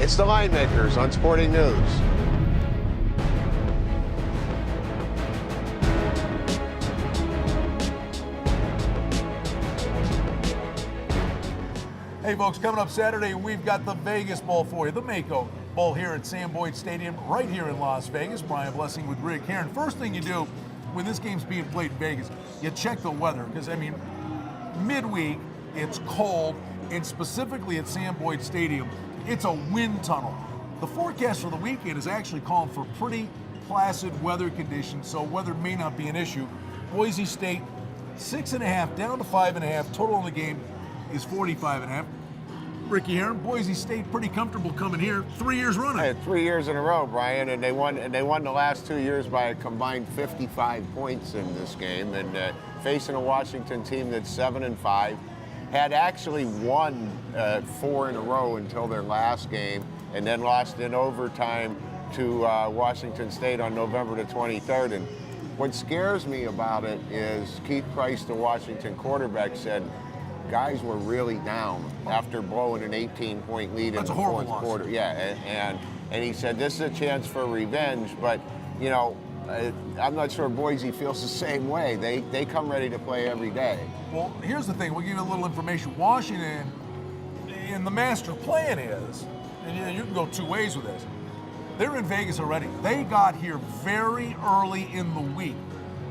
It's the Line Makers on Sporting News. Hey folks, coming up Saturday, we've got the Vegas Bowl for you. The Maaco Bowl here at Sam Boyd Stadium, right here in Las Vegas. Brian Blessing with Rick Herron. First thing you do when this game's being played in Vegas, you check the weather. Because, I mean, midweek, it's cold, and specifically at Sam Boyd Stadium, it's a wind tunnel. The forecast for the weekend is actually calling for pretty placid weather conditions, so weather may not be an issue. Boise State, 6.5 down to 5.5. Total in the game is 45.5. Ricky Herron, Boise State, pretty comfortable coming here 3 years running. 3 years in a row, Brian, and they won the last 2 years by a combined 55 points in this game, and facing a Washington team that's 7-5, had actually won 4 in a row until their last game, and then lost in overtime to Washington State on November the 23rd. And what scares me about it is Keith Price, the Washington quarterback, said guys were really down after blowing an 18-point lead in the fourth quarter. Yeah, and he said this is a chance for revenge, but you know, I'm not sure Boise feels the same way. They come ready to play every day. Well, here's the thing. We'll give you a little information. Washington, and the master plan is, and you can go two ways with this, they're in Vegas already. They got here very early in the week,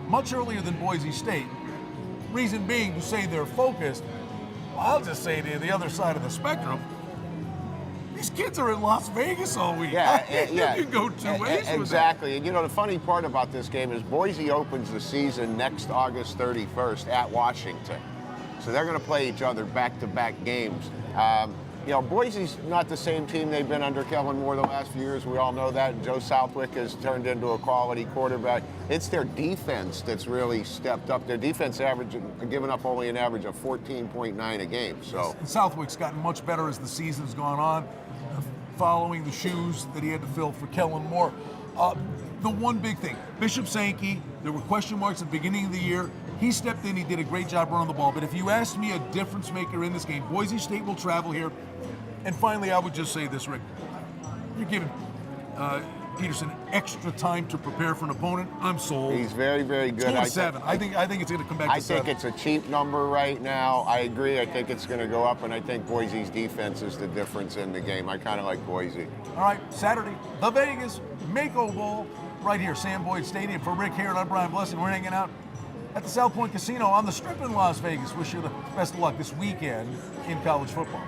much earlier than Boise State. Reason being, to say they're focused, well, I'll just say to the other side of the spectrum, these kids are in Las Vegas all week. Yeah. You can go two ways with exactly. And you know, the funny part about this game is Boise opens the season next August 31st at Washington. So they're going to play each other back-to-back games. You know, Boise's not the same team they've been under Kellen Moore the last few years. We all know that. And Joe Southwick has turned into a quality quarterback. It's their defense that's really stepped up. Their defense average, giving up only an average of 14.9 a game. So And Southwick's gotten much better as the season's gone on, following the shoes that he had to fill for Kellen Moore. The one big thing, Bishop Sankey, there were question marks at the beginning of the year. He stepped in, he did a great job running the ball. But if you asked me a difference maker in this game, Boise State will travel here. And finally, I would just say this, Rick. You're giving Peterson extra time to prepare for an opponent. I'm sold. He's very, very good. It's 7. I think it's going to come back to 7. I think it's a cheap number right now. I agree. I think it's going to go up, and I think Boise's defense is the difference in the game. I kind of like Boise. All right, Saturday, the Vegas Maaco Bowl, right here, Sam Boyd Stadium. For Rick Herron, I'm Brian Blessing. We're hanging out at the South Point Casino on the Strip in Las Vegas. Wish you the best of luck this weekend in college football.